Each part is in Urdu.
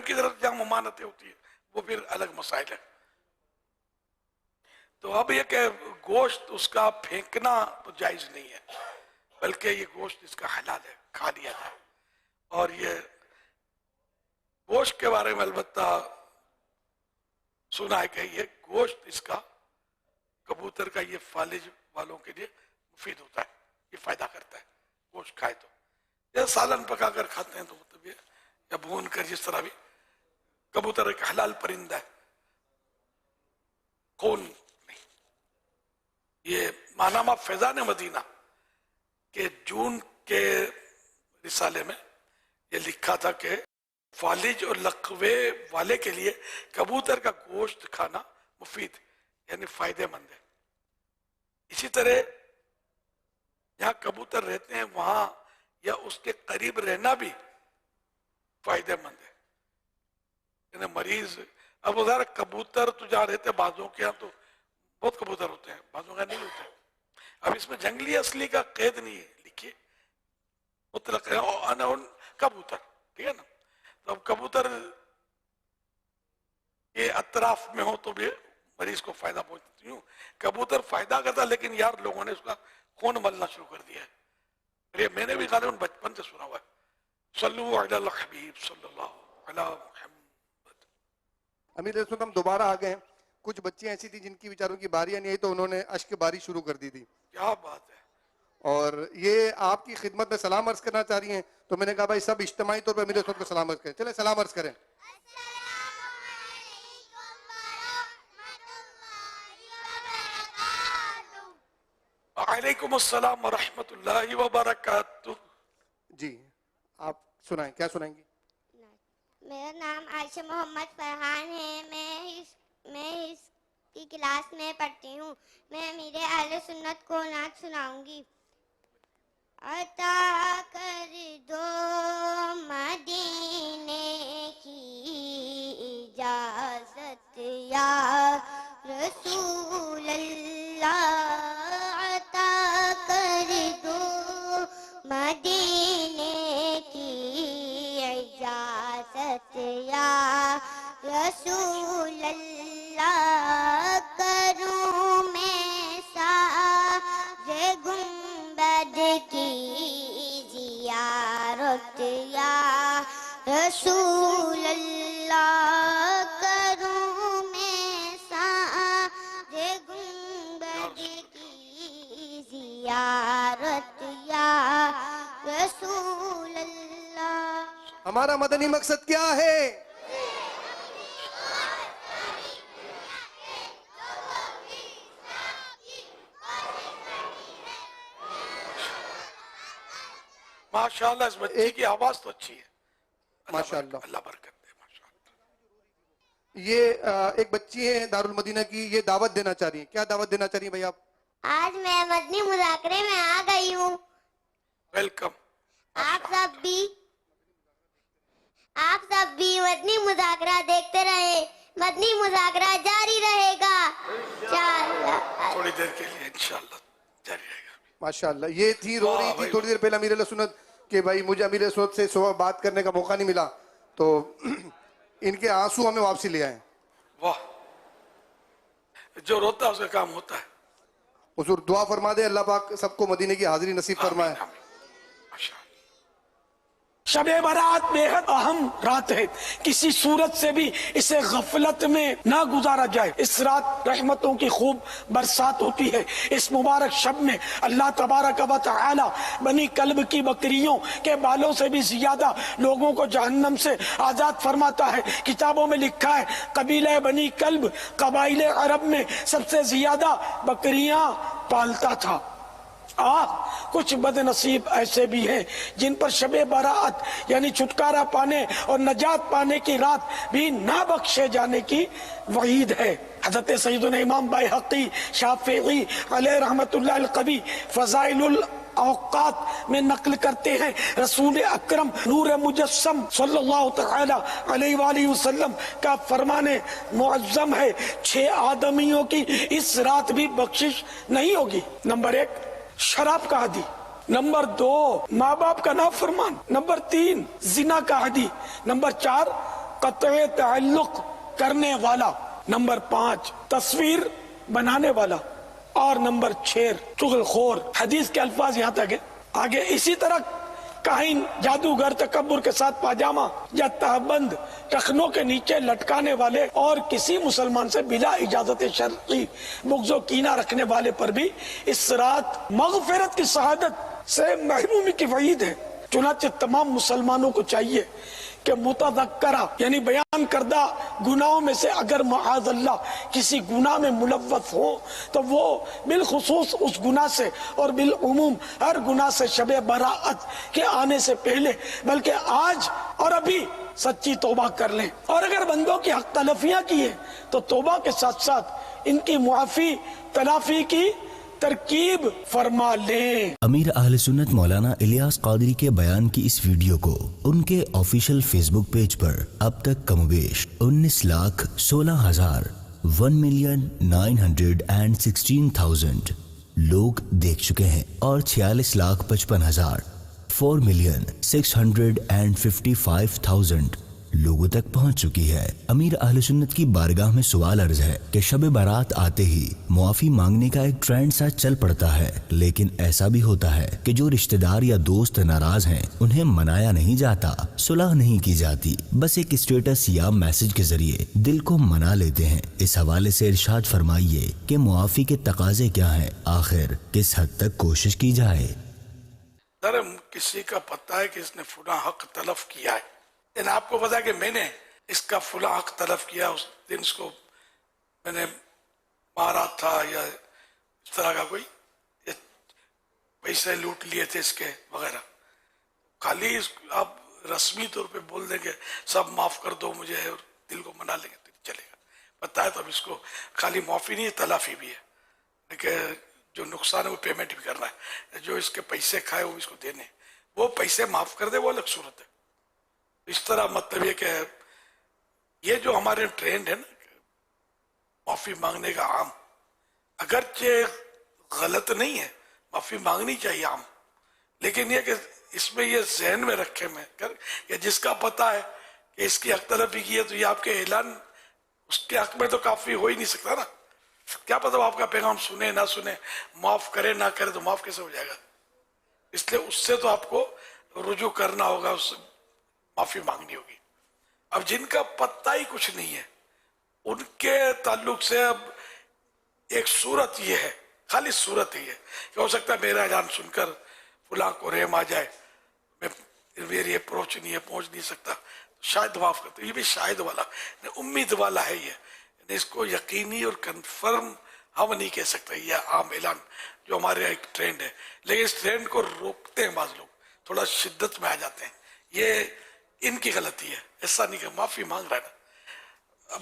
کی طرف جہاں ممانتیں ہوتی ہیں وہ پھر الگ مسائل ہے. تو اب یہ کہ گوشت اس کا پھینکنا تو جائز نہیں ہے، بلکہ یہ گوشت اس کا حلال ہے، کھا لیا جائے. اور یہ گوشت کے بارے میں البتہ سنا ہے کہ یہ گوشت اس کا کبوتر کا یہ فالج والوں کے لیے مفید ہوتا ہے، یہ فائدہ کرتا ہے گوشت کھائے تو. یہ سالن پکا کر کھاتے ہیں تو مطلب یہ یا بھون کر، جس طرح بھی کبوتر ایک حلال پرندہ ہے، خون نہیں. یہ ماہنامہ فیضان مدینہ کے جون کے رسالے میں یہ لکھا تھا کہ فالج اور لقوے والے کے لیے کبوتر کا گوشت کھانا مفید یعنی فائدہ مند ہے. اسی طرح جہاں کبوتر رہتے ہیں وہاں یا اس کے قریب رہنا بھی فائدہ مند ہے. یعنی مریض اب ادھر کبوتر تو جہاں رہتے ہیں بعضوں کے یہاں تو بہت کبوتر ہوتے ہیں، بعضوں کا نہیں ہوتے. اب اس میں جنگلی اصلی کا قید نہیں ہے، لکھیے مطلق ہے کبوتر، ٹھیک ہے نا. تو اب کبوتر یہ اطراف میں ہو تو بھی مریض کو فائدہ پہنچتی ہوں. کبوتر فائدہ کرتا لیکن یار لوگوں نے اس کا خون ملنا شروع کر دیا ہے. یہ میں نے بھی غالباً بچپن سے سنا ہوا ہے. صلو علی الحبیب صلی اللہ علی محمد. امیر علیہ السلام ہم دوبارہ آ گئے ہیں. کچھ بچیاں ایسی تھی جن کی بیچاروں کی باریاں نہیں آئی تو انہوں نے اشک باری شروع کر دی تھی. کیا بات ہے. اور یہ آپ کی خدمت میں سلام عرض کرنا چاہ رہی ہیں تو میں نے کہا بھائی سب اجتماعی طور پر امیر علیہ السلام کو سلام عرض کریں. چلیں سلام عرض کریں. وعلیکم السلام ورحمۃ اللہ وبرکاتہ. جی آپ سنائیں، کیا سنائیں گی؟ میرا نام عائشہ محمد فرحان ہے. میں اس کی کلاس میں پڑھتی ہوں. میں امیر اہل سنت کو نعت سناؤں گی. عطا کر دو مدینے کی اجازت یا رسول اللہ. عطا کر دو مدینے کی اجازت یا رسول اللہ. کروں میں سارے گنبد کی زیارت یا رسول اللہ. کروں میں سارے گنبد کی زیارت یا رسول اللہ. ہمارا مدنی مقصد کیا ہے؟ ماشاءاللہ اس بچی کی آواز تو اچھی ہے. ماشاءاللہ. اللہ برکت دے. ماشاءاللہ. یہ ایک بچی ہے دارالمدینہ کی، یہ دعوت دینا چاہ رہی ہیں. کیا دعوت دینا چاہ رہی ہیں بھائی آپ؟ آج میں مدنی مذاکرے میں آ گئی ہوں. ویلکم. آپ سب بھی مدنی مذاکرہ دیکھتے رہے. مدنی مذاکرہ جاری رہے گا انشاءاللہ. تھوڑی دیر کے لیے انشاءاللہ جاری رہے گا. ماشاءاللہ. یہ تھی رو رہی تھی تھوڑی دیر پہلے امیر علیہ سنت کہ بھائی مجھے امیر علیہ سنت سے صبح بات کرنے کا موقع نہیں ملا، تو ان کے آنسو ہمیں واپسی لے آئے. واہ، جو روتا ہے اس کا کام ہوتا ہے. حضور دعا فرما دے اللہ پاک سب کو مدینے کی حاضری نصیب فرمائے. آمین. ماشاءاللہ. شب برات بے حد اہم رات ہے، کسی صورت سے بھی اسے غفلت میں نہ گزارا جائے. اس رات رحمتوں کی خوب برسات ہوتی ہے. اس مبارک شب میں اللہ تبارک و تعالی بنی کلب کی بکریوں کے بالوں سے بھی زیادہ لوگوں کو جہنم سے آزاد فرماتا ہے. کتابوں میں لکھا ہے قبیلہ بنی کلب قبائل عرب میں سب سے زیادہ بکریاں پالتا تھا. کچھ بد نصیب ایسے بھی ہیں جن پر شب برات یعنی چھٹکارا پانے اور نجات پانے کی رات بھی نہ بخشے جانے کی وعید ہے. حضرت سیدنا امام بائحقی شافعی علیہ رحمت اللہ القوی فضائل اوقات میں نقل کرتے ہیں رسول اکرم نور مجسم صلی اللہ تعالی علیہ وآلہ وسلم کا فرمان معظم ہے 6 آدمیوں کی اس رات بھی بخشش نہیں ہوگی. نمبر 1 شراب کا عادی، نمبر 2 ماں باپ کا نافرمان، نمبر 3 زنا کا عادی، نمبر 4 قطع تعلق کرنے والا، نمبر 5 تصویر بنانے والا، اور نمبر 6 چغل خور. حدیث کے الفاظ یہاں تک ہے. آگے اسی طرح کاہن، جادوگر، تکبر کے ساتھ پاجامہ یا تہبند ٹخنوں کے نیچے لٹکانے والے اور کسی مسلمان سے بلا اجازت شرعی بغض و کینہ رکھنے والے پر بھی اس رات مغفرت کی شہادت سے محرومی کی وعید ہے. چنانچہ تمام مسلمانوں کو چاہیے کہ متذکرہ یعنی بیان کردہ گناہوں میں سے اگر معاذ اللہ کسی گناہ میں ملوث ہو تو وہ بالخصوص اس گناہ سے اور بالعموم ہر گناہ سے شب براءت کے آنے سے پہلے بلکہ آج اور ابھی سچی توبہ کر لیں. اور اگر بندوں کی حق تلفیاں کی ہیں تو توبہ کے ساتھ ساتھ ان کی معافی تلافی کی ترکیب فرما لیں. امیر اہل سنت مولانا الیاس قادری کے بیان کی اس ویڈیو کو ان کے آفیشیل فیس بک پیج پر اب تک کم و بیش 19,16,000 1,916,000 لوگ دیکھ چکے ہیں اور 46,55,000 4,655,000 لوگوں تک پہنچ چکی ہے. امیر اہل سنت کی بارگاہ میں سوال عرض ہے کہ شب بارات آتے ہی معافی مانگنے کا ایک ٹرینڈ سا چل پڑتا ہے، لیکن ایسا بھی ہوتا ہے کہ جو رشتہ دار یا دوست ناراض ہیں انہیں منایا نہیں جاتا، صلح نہیں کی جاتی، بس ایک اسٹیٹس یا میسج کے ذریعے دل کو منا لیتے ہیں. اس حوالے سے ارشاد فرمائیے کہ معافی کے تقاضے کیا ہیں، آخر کس حد تک کوشش کی جائے. کسی کا پتہ ہے کہ اس نے فلاں حق تلف کیا ہے، لیکن آپ کو پتا ہے کہ میں نے اس کا فلاں حق تلف کیا، اس دن اس کو میں نے مارا تھا یا اس طرح کا کوئی پیسے لوٹ لیے تھے اس کے وغیرہ. خالی آپ رسمی طور پہ بول دیں کہ سب معاف کر دو مجھے اور دل کو منا لیں گے تو چلے گا. پتہ ہے تو اب اس کو خالی معافی نہیں ہے، تلافی بھی ہے کہ جو نقصان ہے وہ پیمنٹ بھی کرنا ہے، جو اس کے پیسے کھائے وہ اس کو دینے، وہ پیسے معاف کر دے وہ الگ صورت ہے. اس طرح مطلب یہ کہ یہ جو ہمارے ٹرینڈ ہے نا معافی مانگنے کا عام، اگرچہ غلط نہیں ہے، معافی مانگنی چاہیے عام، لیکن یہ کہ اس میں یہ ذہن میں رکھے میں کہ جس کا پتہ ہے کہ اس کی حق تلفی کی ہے تو یہ آپ کے اعلان اس کے حق میں تو کافی ہو ہی نہیں سکتا نا. کیا پتہ آپ کا پیغام سنے نہ سنے، معاف کرے نہ کرے تو معاف کیسے ہو جائے گا. اس لیے اس سے تو آپ کو رجوع کرنا ہوگا، اس سے معافی مانگنی ہوگی. اب جن کا پتہ ہی کچھ نہیں ہے ان کے تعلق سے اب ایک صورت یہ ہے، خالی صورت ہی ہے کہ ہو سکتا ہے میرا اعلان سن کر فلاں کو رحم آ جائے، میری اپروچ نہیں ہے، پہنچ نہیں سکتا، شاید معاف کرتے. یہ بھی شاید والا امید والا ہے، یہ اس کو یقینی اور کنفرم ہم نہیں کہہ سکتے. یہ عام اعلان جو ہمارے ایک ٹرینڈ ہے، لیکن اس ٹرینڈ کو روکتے ہیں بعض لوگ، تھوڑا شدت میں آ جاتے ہیں. یہ ان کی غلطی ہے. ایسا نہیں کہ معافی مانگ رہا ہے نا،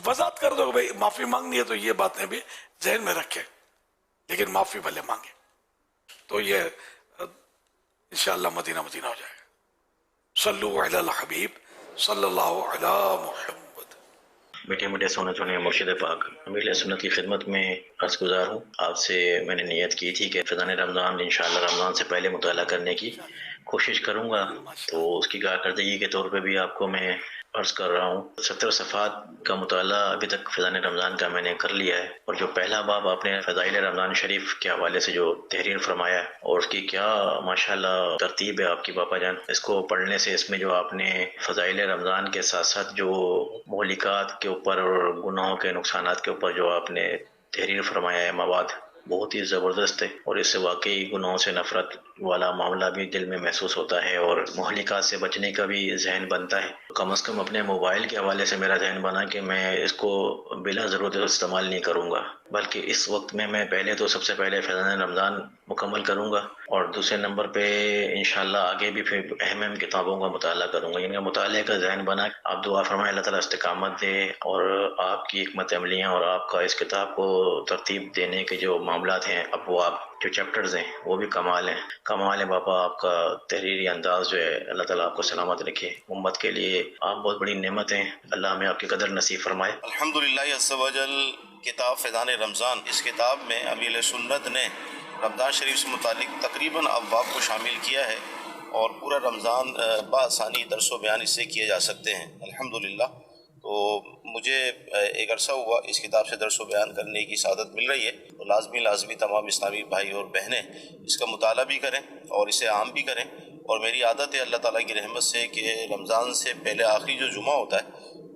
وضاحت کر دو کہ بھائی معافی مانگنی ہے تو یہ باتیں بھی ذہن میں رکھیں، لیکن معافی بھلے مانگے تو یہ انشاءاللہ مدینہ مدینہ ہو جائے گا. صلو علی الحبیب صلی اللہ علی محمد. میٹھے میٹھے سونے سونے مرشد پاک امیر سنت کی خدمت میں عرض گزار ہوں. آپ سے میں نے نیت کی تھی کہ فیضان رمضان انشاءاللہ رمضان سے پہلے مطالعہ کرنے کی کوشش کروں گا، تو اس کی کارکردگی کے طور پہ بھی آپ کو میں عرض کر رہا ہوں. 70 صفحات کا مطالعہ ابھی تک فیضان رمضان کا میں نے کر لیا ہے، اور جو پہلا باب آپ نے فضائل رمضان شریف کے حوالے سے جو تحریر فرمایا ہے اور اس کی کیا ماشاءاللہ ترتیب ہے آپ کی باپا جان، اس کو پڑھنے سے اس میں جو آپ نے فضائل رمضان کے ساتھ ساتھ جو مہلکات کے اوپر اور گناہوں کے نقصانات کے اوپر جو آپ نے تحریر فرمایا ہے مواد، بہت ہی زبردست ہے، اور اس سے واقعی گناہوں سے نفرت والا معاملہ بھی دل میں محسوس ہوتا ہے اور مہلکات سے بچنے کا بھی ذہن بنتا ہے. کم از کم اپنے موبائل کے حوالے سے میرا ذہن بنا کہ میں اس کو بلا ضرورت استعمال نہیں کروں گا، بلکہ اس وقت میں پہلے تو سب سے پہلے فیضان رمضان مکمل کروں گا، اور دوسرے نمبر پہ انشاءاللہ آگے بھی پھر اہم کتابوں کا مطالعہ کروں گا. ان کا مطالعے کا ذہن بنا. آپ دعا فرمائیں اللہ تعالیٰ استقامت دے، اور آپ کی حکمت عملیاں اور آپ کا اس کتاب کو ترتیب دینے کے جو معاملات ہیں، ابواب جو چیپٹرز ہیں وہ بھی کمال ہیں. کمال ہے باپا، آپ کا تحریری انداز جو ہے، اللہ تعالیٰ آپ کو سلامت رکھے. امت کے لیے آپ بہت بڑی نعمت ہیں، اللہ ہمیں آپ کی قدر نصیب فرمائے. الحمدللہ عز و جل. کتاب فیضان رمضان، اس کتاب میں امیر سنت نے رمضان شریف سے متعلق تقریباً ابواب کو شامل کیا ہے، اور پورا رمضان بآسانی درس و بیان اس سے کیے جا سکتے ہیں الحمدللہ. تو مجھے ایک عرصہ ہوا اس کتاب سے درس و بیان کرنے کی سعادت مل رہی ہے، تو لازمی تمام اسلامی بھائی اور بہنیں اس کا مطالعہ بھی کریں اور اسے عام بھی کریں. اور میری عادت ہے اللہ تعالیٰ کی رحمت سے کہ رمضان سے پہلے آخری جو جمعہ ہوتا ہے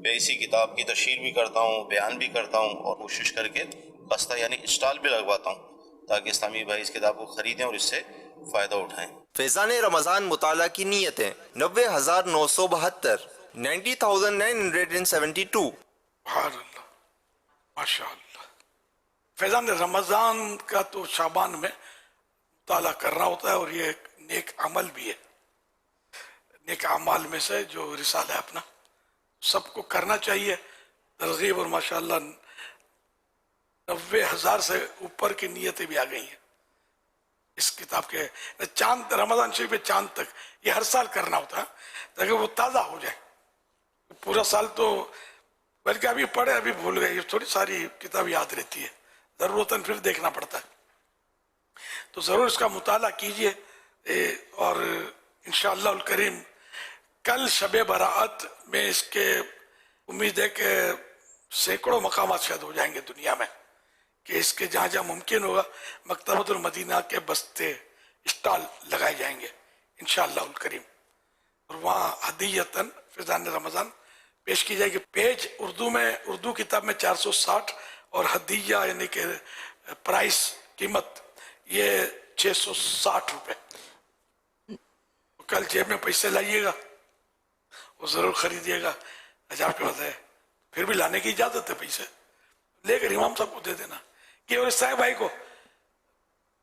میں اسی کتاب کی تشہیر بھی کرتا ہوں، بیان بھی کرتا ہوں، اور کوشش کر کے بستہ یعنی اسٹال بھی لگواتا ہوں تاکہ اسلامی بھائی اس کتاب کو خریدیں اور اس سے فائدہ اٹھائیں. فیضان رمضان مطالعہ کی نیتیں 90,972 90,972. سبحان اللہ، ماشاء اللہ. فیضان رمضان کا تو شعبان میں مطالعہ کرنا ہوتا ہے، اور یہ ایک نیک عمل بھی ہے. نیک اعمال میں سے جو رسالہ ہے اپنا سب کو کرنا چاہیے ترغیب. اور ماشاءاللہ 90,000 سے اوپر کی نیتیں بھی آ گئی ہیں اس کتاب کے. چاند رمضان شریف میں چاند تک یہ ہر سال کرنا ہوتا ہے تاکہ وہ تازہ ہو جائے. پورا سال تو بلکہ ابھی پڑھے ابھی بھول گئے، تھوڑی ساری کتاب یاد رہتی ہے، ضرورتاً پھر دیکھنا پڑتا ہے. تو ضرور اس کا مطالعہ کیجئے. اور انشاءاللہ الکریم کل شب برات میں اس کے امید ہے کہ سینکڑوں مقامات شاید ہو جائیں گے دنیا میں، کہ اس کے جہاں جہاں ممکن ہوگا مکتبۃ المدینہ کے بستے اسٹال لگائے جائیں گے انشاءاللہ الکریم. اور وہاں ہدیتاً فیضان رمضان پیش کی جائے گی. پیج اردو میں، اردو کتاب میں 460، اور ہدیہ یعنی کہ پرائس قیمت یہ 660 روپے. کل جیب میں پیسے لائیے گا وہ ضرور خریدیے گا. اچھا آپ کے پاس ہے پھر بھی لانے کی اجازت ہے، پیسے لے کر امام صاحب کو دے دینا. کہ اور صاحب بھائی کو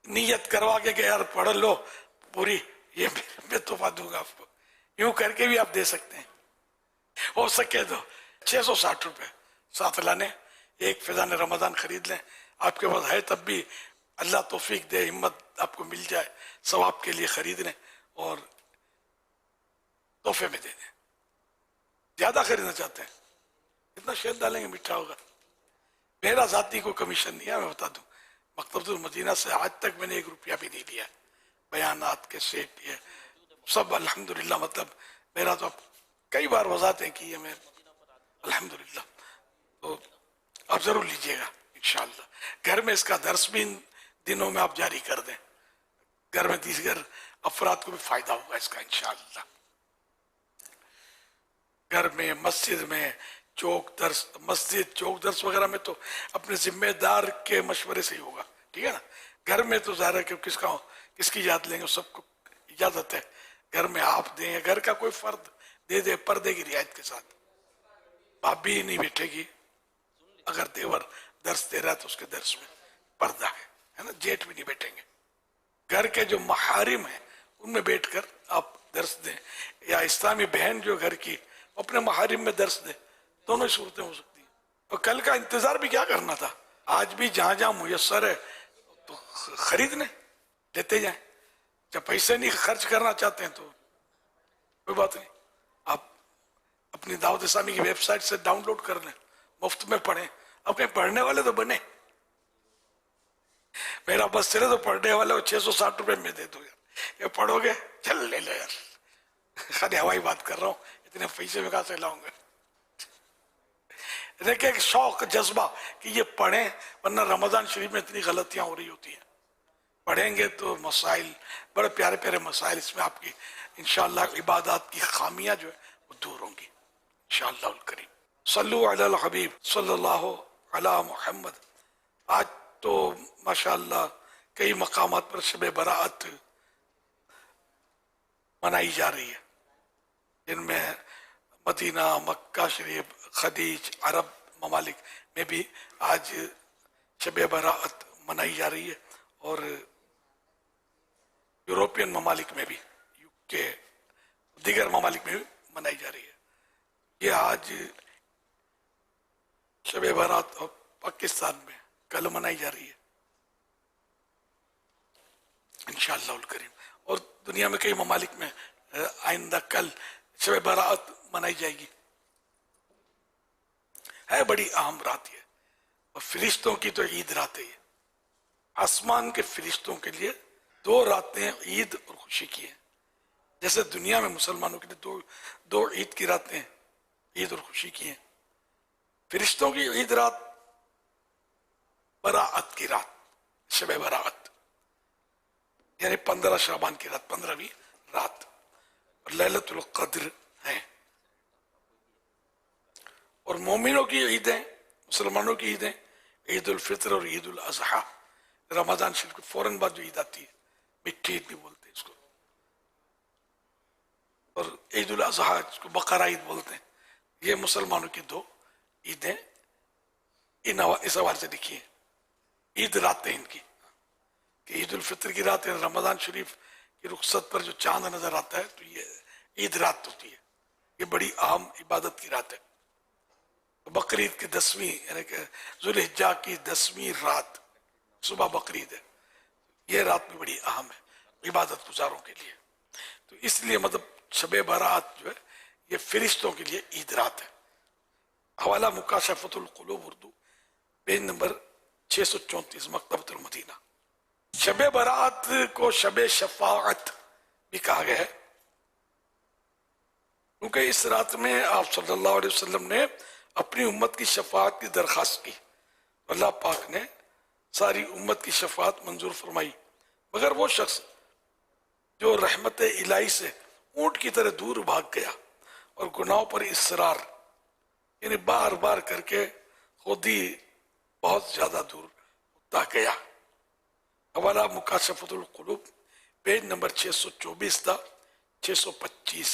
نیت کروا کے کہ یار پڑھ لو پوری، یہ میں تحفہ دوں گا آپ کو، یوں کر کے بھی آپ دے سکتے ہیں. ہو سکے تو 660 روپے ساتھ لانے، ایک فیضان رمضان خرید لیں. آپ کے پاس ہے تب بھی اللہ توفیق دے، ہمت آپ کو مل جائے ثواب کے لیے خرید لیں اور تحفے میں دے دیں. زیادہ خریدنا چاہتے ہیں اتنا شہد ڈالیں گے میٹھا ہوگا. میرا ذاتی کوئی کمیشن نہیں ہے، میں بتا دوں مکتبۃ المدینہ سے آج تک میں نے 1 روپیہ بھی نہیں دیا. بیانات کے سیٹ یہ سب الحمدللہ، مطلب میرا تو کئی بار وضاحتیں کی ہے میں الحمدللہ. تو آپ ضرور لیجئے گا انشاءاللہ. گھر میں اس کا درس بھی ان دنوں میں آپ جاری کر دیں، گھر میں دیگر افراد کو بھی فائدہ ہوگا اس کا انشاءاللہ. گھر میں، مسجد میں، چوک درس وغیرہ میں تو اپنے ذمہ دار کے مشورے سے ہی ہوگا، ٹھیک ہے نا. گھر میں تو ظاہر ہے کہ کس کی اجازت لیں گے، سب کو اجازت ہے گھر میں آپ دیں یا گھر کا کوئی فرد دے دے پردے کی رعایت کے ساتھ. بھابھی نہیں بیٹھے گی اگر دیور درس دے رہا ہے تو اس کے درس میں پردہ ہے نا. جیٹ بھی نہیں بیٹھیں گے. گھر کے جو محارم ہیں ان میں بیٹھ کر آپ درس دیں، یا اسلامی بہن جو گھر کی اپنے محارم میں درس دیں. دونوں صورتیں ہو سکتی ہیں. اور کل کا انتظار بھی کیا کرنا تھا، آج بھی جہاں جہاں میسر ہے تو خرید لیں، لیتے جائیں. جب پیسے نہیں خرچ کرنا چاہتے ہیں تو کوئی بات نہیں، آپ اپنی دعوت اسلامی کی ویب سائٹ سے ڈاؤن لوڈ کر لیں، مفت میں پڑھیں. اب کہیں پڑھنے والے تو بنے. میرا بس چلے تو پڑھنے والے 660 روپے میں دے دو یار، یہ پڑھو گے چل لے لو یار. خالی ہوائی بات کر رہا ہوں، اتنے پیسے میں کہاں سے لاؤں گا. دیکھیں ایک شوق جذبہ کہ یہ پڑھیں، ورنہ رمضان شریف میں اتنی غلطیاں ہو رہی ہوتی ہیں. پڑھیں گے تو مسائل، بڑے پیارے پیارے مسائل اس میں آپ کی انشاءاللہ عبادات کی خامیاں جو ہے وہ دور ہوں گی انشاءاللہ الکریم. صلو علی الحبیب صلی اللہ علی محمد. آج تو ماشاءاللہ کئی مقامات پر شب برات منائی جا رہی ہے، جن میں مدینہ، مکہ شریف، خلیج، عرب ممالک میں بھی آج شب برات منائی جا رہی ہے، اور یوروپین ممالک میں بھی، UK، دیگر ممالک میں بھی منائی جا رہی ہے. یہ آج شب برات اور پاکستان میں کل منائی جا رہی ہے انشاءاللہ الکریم. اور دنیا میں کئی ممالک میں آئندہ کل شب برات منائی جائے گی. ہے بڑی اہم رات یہ، اور فرشتوں کی تو عید رات ہے. آسمان کے فرشتوں کے لیے 2 راتیں عید اور خوشی کی ہیں، جیسے دنیا میں مسلمانوں کے لیے دو عید کی راتیں عید اور خوشی کی ہیں. فرشتوں کی عید رات براعت کی رات، شب براعت، یعنی 15 شعبان کی رات، 15ویں رات، اور لیلۃ القدر ہے. اور مومنوں کی عیدیں، مسلمانوں کی عیدیں عید الفطر اور عید الاضحیٰ، رمضان شریف کے فوراً بعد جو عید آتی ہے، میٹھی عید بھی بولتے ہیں اس کو، اور عید الاضحیٰ جس کو بقرہ عید بولتے ہیں. یہ مسلمانوں کی دو عیدیں اس حوالے سے لکھی ہیں. عید راتیں ان کی، کہ عید الفطر کی رات ہے، رمضان شریف کی رخصت پر جو چاند نظر آتا ہے تو یہ عید رات ہوتی ہے. یہ بڑی اہم عبادت کی رات ہے. بقرعید کی 10ویں، یعنی کہ ذوالحجہ کی 10ویں رات صبح بقرعید ہے. یہ رات بھی بڑی اہم ہے عبادت گزاروں کے لیے. تو اس لیے مطلب شب برات جو ہے یہ فرشتوں کے لیے عید رات ہے. حوالہ مکاشفۃ القلوب اردو، پیج نمبر 634، مکتبۃ المدینہ. شب برات کو شب شفاعت بھی کہا گیا ہے، کیونکہ اس رات میں آپ صلی اللہ علیہ وسلم نے اپنی امت کی شفاعت کی درخواست کی. اللہ پاک نے ساری امت کی شفاعت منظور فرمائی، مگر وہ شخص جو رحمت الہی سے اونٹ کی طرح دور بھاگ گیا اور گناہوں پر اصرار، یعنی بار بار کر کے خود ہی بہت زیادہ دور ہوتا گیا. حوالہ مکاشفۃ القلوب، پیج نمبر 624 تھا 625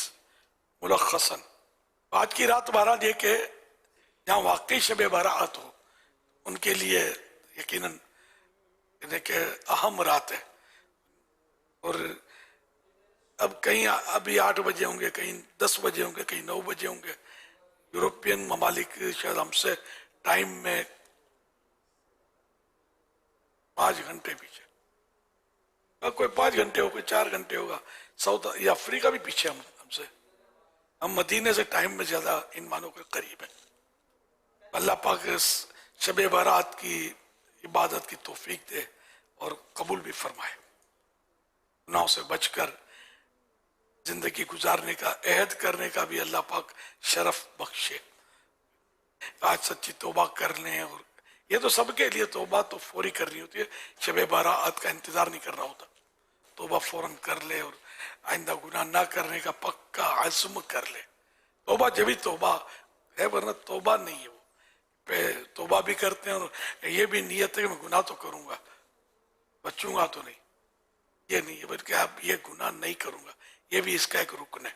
ملخصاً. آج کی رات بہرحال یہ کہ جہاں واقعی شب برات ہو ان کے لیے یقیناً کہ اہم رات ہے. اور اب کہیں ابھی 8 بجے ہوں گے، کہیں 10 بجے ہوں گے، کہیں 9 بجے ہوں گے. یورپین ممالک شاید ہم سے ٹائم میں 5 گھنٹے پیچھے، کوئی 5 گھنٹے ہو، کوئی 4 گھنٹے ہوگا. ساؤتھ یا افریقہ بھی پیچھے ہم سے. ہم مدینے سے ٹائم میں زیادہ ان مانوں کے قریب ہیں. اللہ پاک شب برات کی عبادت کی توفیق دے اور قبول بھی فرمائے. گناہوں سے بچ کر زندگی گزارنے کا عہد کرنے کا بھی اللہ پاک شرف بخشے. آج سچی توبہ کر لیں، اور یہ تو سب کے لیے توبہ تو فوری کرنی ہوتی ہے، شب برات کا انتظار نہیں کرنا ہوتا. توبہ فوراً کر لے اور آئندہ گناہ نہ کرنے کا پکا عزم کر لے. توبہ جبھی توبہ ہے، ورنہ توبہ نہیں ہے. وہ توبہ بھی کرتے ہیں اور یہ بھی نیت ہے کہ میں گناہ تو کروں گا، بچوں گا تو نہیں، یہ نہیں ہے، بلکہ اب یہ گناہ نہیں کروں گا. یہ بھی اس کا ایک رکن ہے.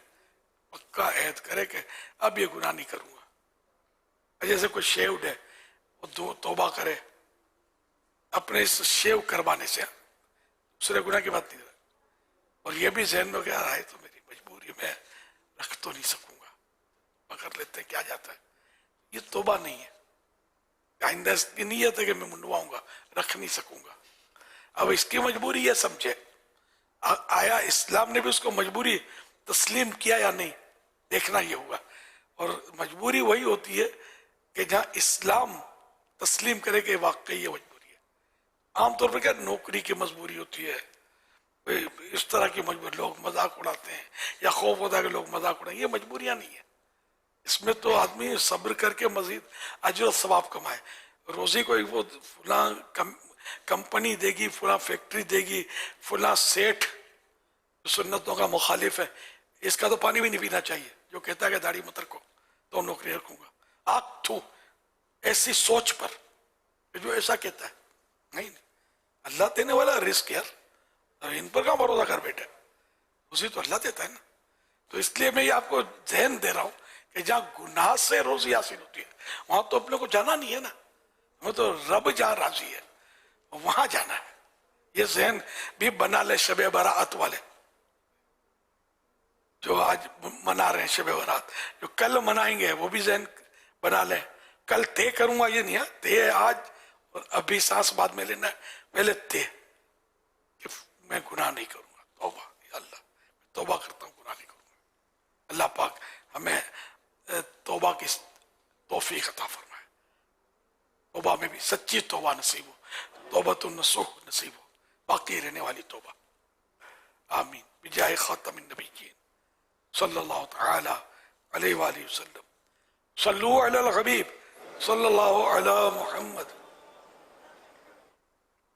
پکا عہد کرے کہ اب یہ گناہ نہیں کروں گا. جیسے کوئی شیوڈ ہے، وہ توبہ کرے اپنے اس شیو کروانے سے، دوسرے گناہ کی بات نہیں کرے، اور یہ بھی ذہن میں کہ آئے تو میری مجبوری میں رکھ تو نہیں سکوں گا، پکڑ لیتے ہیں کیا جاتا ہے. یہ توبہ نہیں ہے. آئندہ اس کی نیت ہے کہ میں منڈواؤں گا، رکھ نہیں سکوں گا. اب اس کی مجبوری یہ سمجھے، آیا اسلام نے بھی اس کو مجبوری تسلیم کیا یا نہیں، دیکھنا یہ ہوگا. اور مجبوری وہی ہوتی ہے کہ جہاں اسلام تسلیم کرے کہ واقعی یہ مجبوری ہے. عام طور پر کیا نوکری کی مجبوری ہوتی ہے، اس طرح کی مجبوری، لوگ مذاق اڑاتے ہیں یا خوف ہوتا ہے کہ لوگ مذاق اڑائیں. یہ مجبوریاں نہیں ہیں. اس میں تو آدمی صبر کر کے مزید اجر و ثواب کمائے. روزی کو وہ فلاں کمپنی دے گی، فلاں فیکٹری دے گی، فلاں سیٹھ سنتوں کا مخالف ہے، اس کا تو پانی بھی نہیں پینا چاہیے. جو کہتا ہے کہ داڑھی مت رکھو تو نوکری رکھوں گا، آگ تھو ایسی سوچ پر جو ایسا کہتا ہے. نہیں، اللہ دینے والا رزق یار، ان پر کہاں بھروسہ کر بیٹھے، روزی تو اللہ دیتا ہے نا. تو اس لیے میں یہ آپ کو ذہن دے رہا ہوں کہ جہاں گناہ سے روزی حاصل ہوتی ہے وہاں تو اپنے کو جانا نہیں ہے نا. ہمیں تو رب جہاں راضی ہے وہاں جانا ہے. یہ ذہن بھی بنا لے شب برات والے جو آج منا رہے ہیں شب برات، جو کل منائیں گے وہ بھی ذہن بنا لیں. کل طے کروں گا، یہ نہیں ہے طے ہے آج، اور ابھی سانس بعد میں لینا ہے، پہلے طے کہ میں گناہ نہیں کروں گا. توبہ، یا اللہ توبہ کرتا ہوں، گناہ نہیں کروں گا. اللہ پاک ہمیں توبہ کی توفیق عطا فرمائے. توبہ میں بھی سچی توبہ نصیب ہو، توبۃ النصوح نصیب ہو، باقی رہنے والی توبہ. آمین بجائے خاتم النبیین صلی اللہ تعالی علیہ وآلہ وسلم. صلو علی الحبیب صلی اللہ علی محمد.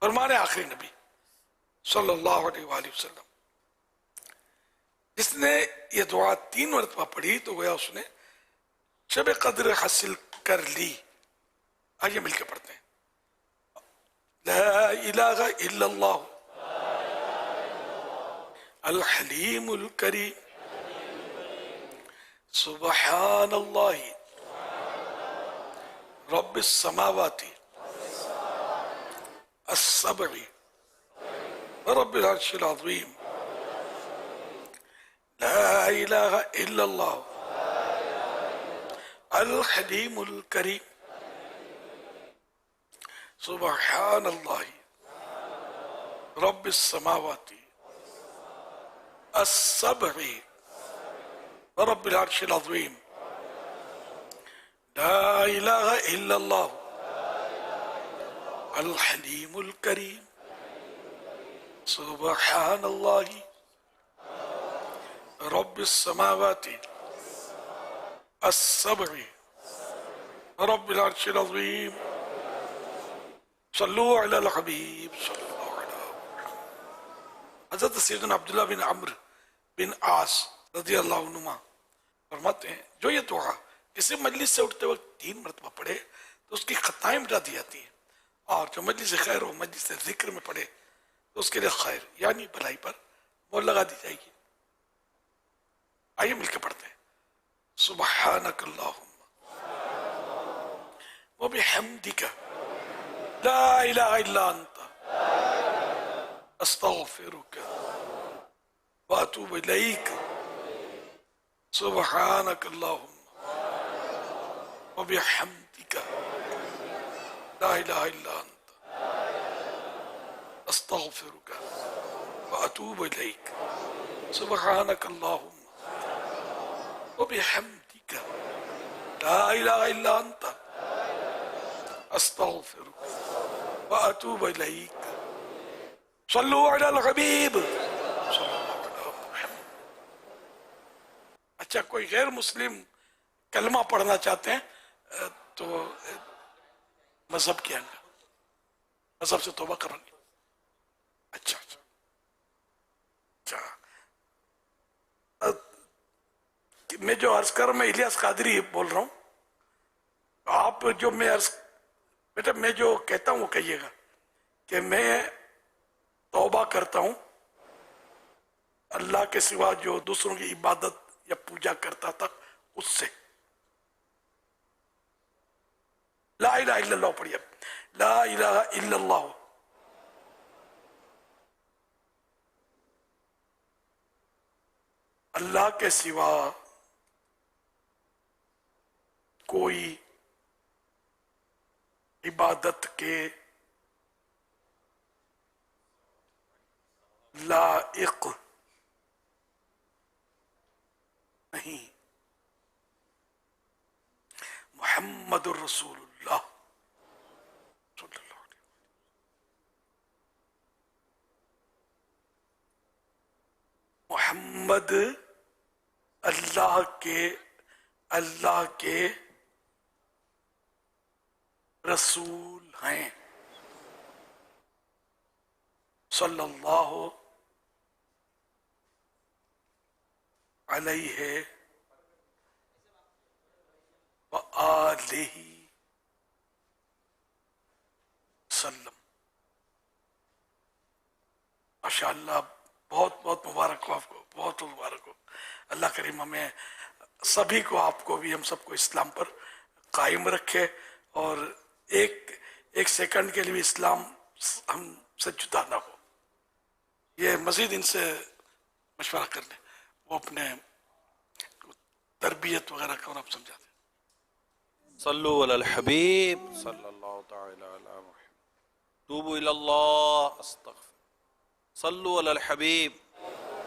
فرمان آخری نبی صلی اللہ علیہ وآلہ وسلم. جس نے یہ دعا 3 مرتبہ پڑھی تو گویا اس نے شب قدر حاصل کر لی. آئیے مل کے پڑھتے ہیں. لا الہ الا اللہ الحلیم الکریم سبحان اللہ رب السماوات السبع رب العرش العظیم. لا الہ الا اللہ الحلیم الکریم سبحان اللہ رب السماوات السبع رب العرش العظیم. لا الہ الا اللہ الحلیم الکریم سبحان اللہ رب السماوات السبع رب العرش العظیم. صلو علی الحبیب صلی اللہ علیہ وسلم. حضرت سیدنا عبداللہ بن عمرو بن عاص رضی اللہ عنہما فرماتے ہیں جو یہ دعا کسی مجلس سے اٹھتے وقت 3 مرتبہ پڑھے تو اس کی خطائیں مٹا دی جاتی ہیں، اور جو مجلس خیر ہو مجلس ذکر میں پڑھے تو اس کے لیے خیر یعنی بھلائی پر مہر لگا دی جائے گی. آئیے مل کے پڑھتے ہیں. سبحانک اللہم وبحمدک لا الہ الا انت استغفرک واتوب الیک. سبحانک اللہم وبحمدک لا الہ الا انت استغفرک واتوب الیک. سبحانک اللہم وبحمدک لا الہ الا انت استغفرک واتوب الیک. صلو علی الحبیب صلی اللہ علیہ وسلم. اچھا کوئی غیر مسلم کلمہ پڑھنا چاہتے ہیں تو مذہب کیا گا، مذہب سے توبہ کریں گے. اچھا میں جو عرض کر میں الیاس قادری بول رہا ہوں. آپ جو بیٹا میں جو کہتا ہوں وہ کہیے گا کہ میں توبہ کرتا ہوں اللہ کے سوا جو دوسروں کی عبادت یا پوجا کرتا تھا اس سے. لا الہ الا اللہ پڑھیے. لا الہ الا اللہ اللہ کے سوا کوئی عبادت کے لائق نہیں. محمد الرسول اللہ صلی اللہ علیہ وسلم. محمد اللہ کے رسول ہیں صلی اللہ علیہ وآلہ وسلم. ماشاءاللہ بہت بہت مبارک ہو آپ کو، بہت مبارک ہو. اللہ کریم ہمیں سبھی کو، آپ کو بھی، ہم سب کو اسلام پر قائم رکھے اور ایک سیکنڈ کے لیے بھی اسلام ہم سے جدا نہ ہو. یہ مزید ان سے مشورہ کر لیں، وہ اپنے تربیت وغیرہ کا اور آپ سمجھا دیں. صلو علی الحبیب صلی اللہ تعالی علی محمد. توبوا الی اللہ استغفر. صلو علی الحبیب.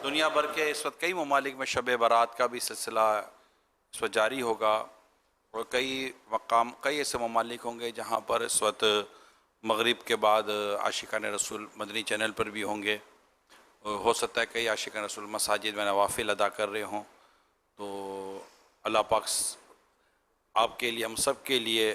دنیا بھر کے اس وقت کئی ممالک میں شب برات کا بھی سلسلہ اس وقت جاری ہوگا، اور کئی ایسے ممالک ہوں گے جہاں پر اس وقت مغرب کے بعد عاشقان رسول مدنی چینل پر بھی ہوں گے. ہو سکتا ہے کئی عاشقان رسول مساجد میں نوافل ادا کر رہے ہوں. تو اللہ پاک آپ کے لیے، ہم سب کے لیے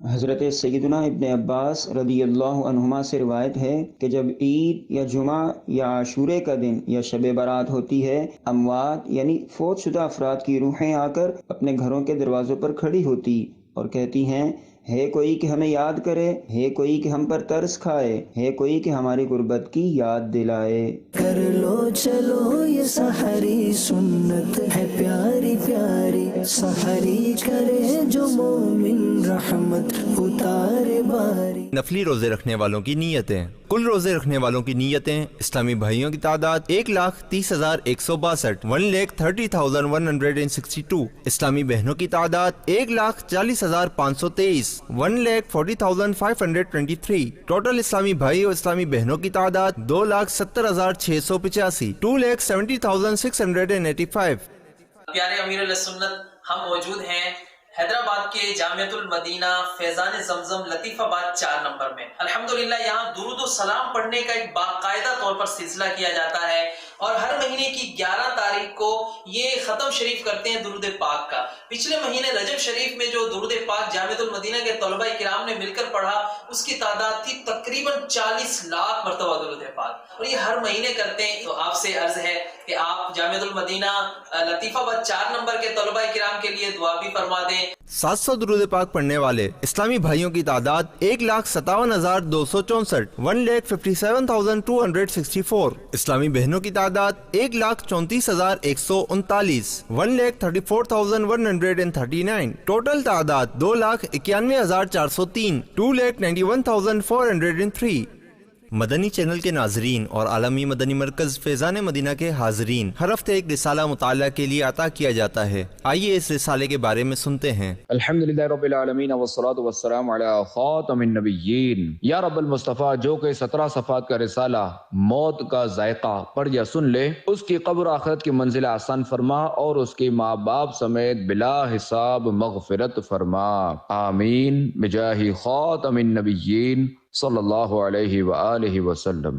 حضرت سیدنا ابن عباس رضی اللہ عنہما سے روایت ہے کہ جب عید یا جمعہ یا عاشورے کا دن یا شب برات ہوتی ہے، اموات یعنی فوت شدہ افراد کی روحیں آ کر اپنے گھروں کے دروازوں پر کھڑی ہوتی اور کہتی ہیں، ہے کوئی کہ ہمیں یاد کرے، ہے کوئی کہ ہم پر ترس کھائے، ہے کوئی کہ ہماری غربت کی یاد دلائے۔ کر لو چلو یہ سحری سنت ہے پیاری پیاری، سحری کرے جو مومن رحمت اتارے باری۔ نفلی روزے رکھنے والوں کی نیتیں۔ کل روزے رکھنے والوں کی نیتیں: اسلامی بھائیوں کی تعداد 1,30,162، 1,30,162۔ اسلامی بہنوں کی تعداد 1,40,523، 1,40,523۔ ٹوٹل اسلامی بھائی اور اسلامی بہنوں کی تعداد 2,70,685، 2,70,685۔ پیارے امیر علیہ سنت، ہم موجود ہیں حیدرآباد کے جامعۃ المدینہ فیضان زمزم لطیف آباد 4 نمبر میں۔ الحمدللہ یہاں درود و سلام پڑھنے کا ایک باقاعدہ طور پر سلسلہ کیا جاتا ہے، اور ہر مہینے کی 11 تاریخ کو یہ ختم شریف کرتے ہیں درود پاک کا۔ پچھلے مہینے رجب شریف میں جو درود پاک جامعۃ المدینہ کے طلبہ کرام نے مل کر پڑھا، اس کی تعداد تھی تقریباً 40 لاکھ مرتبہ درود پاک، اور یہ ہر مہینے کرتے ہیں۔ تو آپ سے عرض ہے کہ آپ جامعۃ المدینہ لطیف آباد 4 نمبر کے طلبہ کرام کے لیے دعا بھی فرما دیں۔ 700 درود پاک پڑھنے والے اسلامی بھائیوں کی تعداد 1,57,264، 1,57,264۔ اسلامی بہنوں کی تعداد 1,34,139، 1,34,139۔ ٹوٹل تعداد 2,91,403، 2,91,403۔ مدنی چینل کے ناظرین اور عالمی مدنی مرکز فیضان مدینہ کے حاضرین ہر ہفتے ایک رسالہ مطالعہ کے لیے عطا کیا جاتا ہے۔ آئیے اس رسالے کے بارے میں سنتے ہیں۔ الحمدللہ رب العالمین والصلاة والسلام علی خاتم النبیین۔ یا رب المصطفیٰ، جو کہ 17 صفحات کا رسالہ موت کا ذائقہ پڑھ یا سن لے، اس کی قبر آخرت کی منزل آسان فرما اور اس کے ماں باپ سمیت بلا حساب مغفرت فرما، آمین بجاہ خاتم النبیین صلی اللہ علیہ وآلہ وسلم۔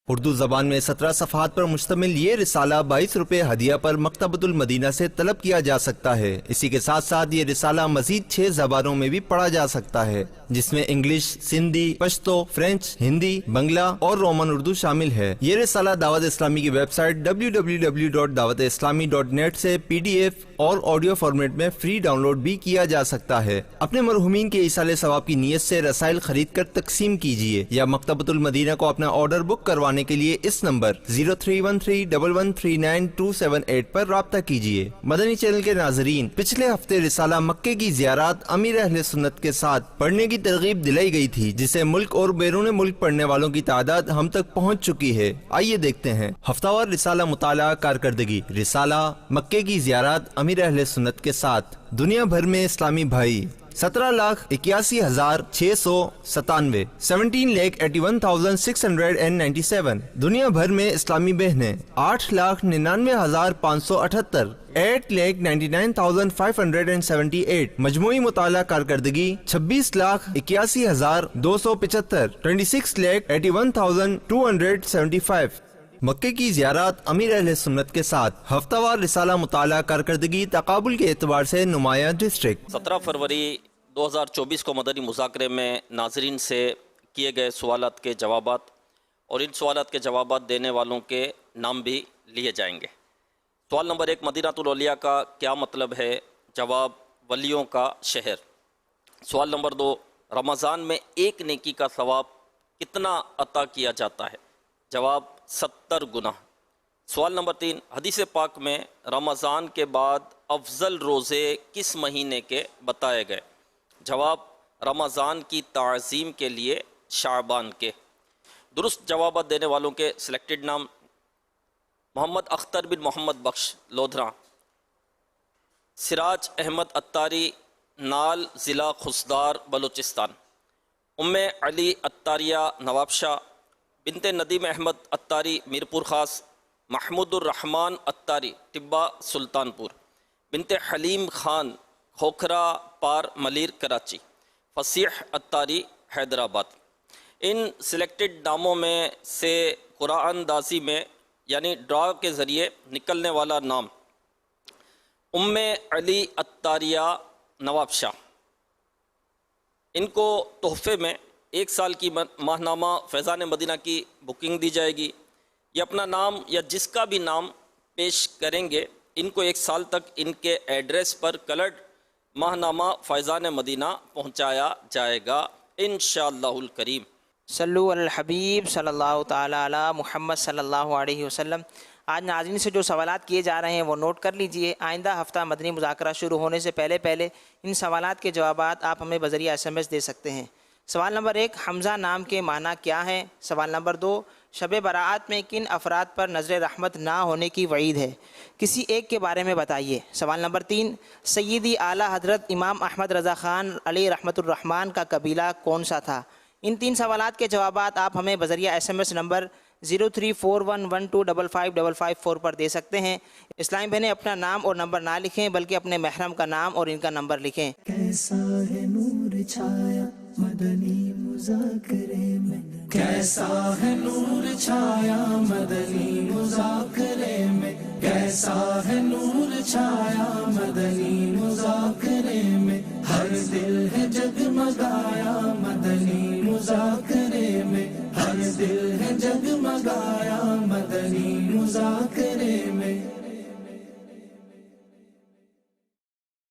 اردو زبان میں 17 صفحات پر مشتمل یہ رسالہ 22 روپے ہدیہ پر مکتبۃ المدینہ سے طلب کیا جا سکتا ہے۔ اسی کے ساتھ ساتھ یہ رسالہ مزید 6 زبانوں میں بھی پڑھا جا سکتا ہے، جس میں انگلش، سندھی، پشتو، فرینچ، ہندی، بنگلہ اور رومن اردو شامل ہے۔ یہ رسالہ دعوت اسلامی کی ویب سائٹ www.dawat-islami.net سے PDF اور آڈیو فارمیٹ میں فری ڈاؤن لوڈ بھی کیا جا سکتا ہے۔ اپنے مرحومین کے ایصال ثواب کی نیت سے رسائل خرید کر تقسیم کیجیے یا مکتبۃ المدینہ کو اپنا آرڈر بک کروانے کے لیے اس نمبر 0313113978 پر رابطہ کیجیے۔ مدنی چینل کے ناظرین، پچھلے ہفتے رسالہ مکے کی زیارات امیر اہل سنت کے ساتھ پڑھنے کی ترغیب دلائی گئی تھی، جسے ملک اور بیرون ملک پڑھنے والوں کی تعداد ہم تک پہنچ چکی ہے۔ آئیے دیکھتے ہیں ہفتہ وار رسالہ مطالعہ کارکردگی۔ رسالہ مکے کی زیارات امیر اہل سنت کے ساتھ دنیا بھر میں اسلامی بھائی 17,81,697، 17,81,697۔ دنیا بھر میں اسلامی بہنیں 8,99,578، 8,99,578۔ مجموعی مطالعہ کارکردگی 26,81,275، 26,81,275۔ مکے کی زیارات امیر اہل سنت کے ساتھ ہفتہ وار رسالہ مطالعہ کارکردگی تقابل کے اعتبار سے نمایاں ڈسٹرکٹ۔ 17 فروری 2024 کو مدنی مذاکرے میں ناظرین سے کیے گئے سوالات کے جوابات اور ان سوالات کے جوابات دینے والوں کے نام بھی لیے جائیں گے۔ سوال نمبر 1، مدینہ الاولیاء کا کیا مطلب ہے؟ جواب، ولیوں کا شہر۔ سوال نمبر 2، رمضان میں ایک نیکی کا ثواب کتنا عطا کیا جاتا ہے؟ جواب، 70 گنا۔ سوال نمبر 3، حدیث پاک میں رمضان کے بعد افضل روزے کس مہینے کے بتائے گئے؟ جواب، رمضان کی تعظیم کے لیے شعبان کے۔ درست جوابات دینے والوں کے سلیکٹڈ نام: محمد اختر بن محمد بخش، لودھراں، سراج احمد اتاری، نال، ضلع خسدار، بلوچستان، ام علی اتاریہ، نواب شاہ، بنت ندیم احمد اتاری، میرپور خاص، محمود الرحمن اتاری، ٹبہ، سلطان پور، بنت حلیم خان، کھوکھرا پار، ملیر، کراچی، فصیح اتاری، حیدرآباد۔ ان سلیکٹڈ ناموں میں سے قرآن اندازی میں یعنی ڈرا کے ذریعے نکلنے والا نام ام علی عطاریہ نواب شاہ، ان کو تحفے میں 1 سال کی ماہنامہ فیضان مدینہ کی بکنگ دی جائے گی۔ یہ اپنا نام یا جس کا بھی نام پیش کریں گے ان کو 1 سال تک ان کے ایڈریس پر کلرڈ ماہنامہ فیضان مدینہ پہنچایا جائے گا انشاءاللہ الکریم۔ صلو علی الحبیب صلی اللہ تعالی علی محمد صلی اللہ علیہ وسلم۔ آج ناظرین سے جو سوالات کیے جا رہے ہیں وہ نوٹ کر لیجئے۔ آئندہ ہفتہ مدنی مذاکرہ شروع ہونے سے پہلے ان سوالات کے جوابات آپ ہمیں بذریعہ SMS دے سکتے ہیں۔ سوال نمبر 1، حمزہ نام کے معنی کیا ہیں؟ سوال نمبر 2، شب برات میں کن افراد پر نظر رحمت نہ ہونے کی وعید ہے؟ کسی ایک کے بارے میں بتائیے۔ سوال نمبر 3، سیدی اعلیٰ حضرت امام احمد رضا خان علیہ رحمۃ الرحمن کا قبیلہ کون سا تھا؟ ان 3 سوالات کے جوابات آپ ہمیں بذریعہ SMS نمبر 0341125554 پر دے سکتے ہیں۔ اسلامی بہنیں اپنا نام اور نمبر نہ لکھیں بلکہ اپنے محرم کا نام اور ان کا نمبر لکھیں۔ کیسا ہے نور چھایا مدنی مذاکرے میں، کیسا ہے نور چھایا مدنی مذاکرے میں، کیسا ہے نور چھایا مدنی مذاکرے میں، ہر دل ہے جگمگایا مدنی مذاکرے میں۔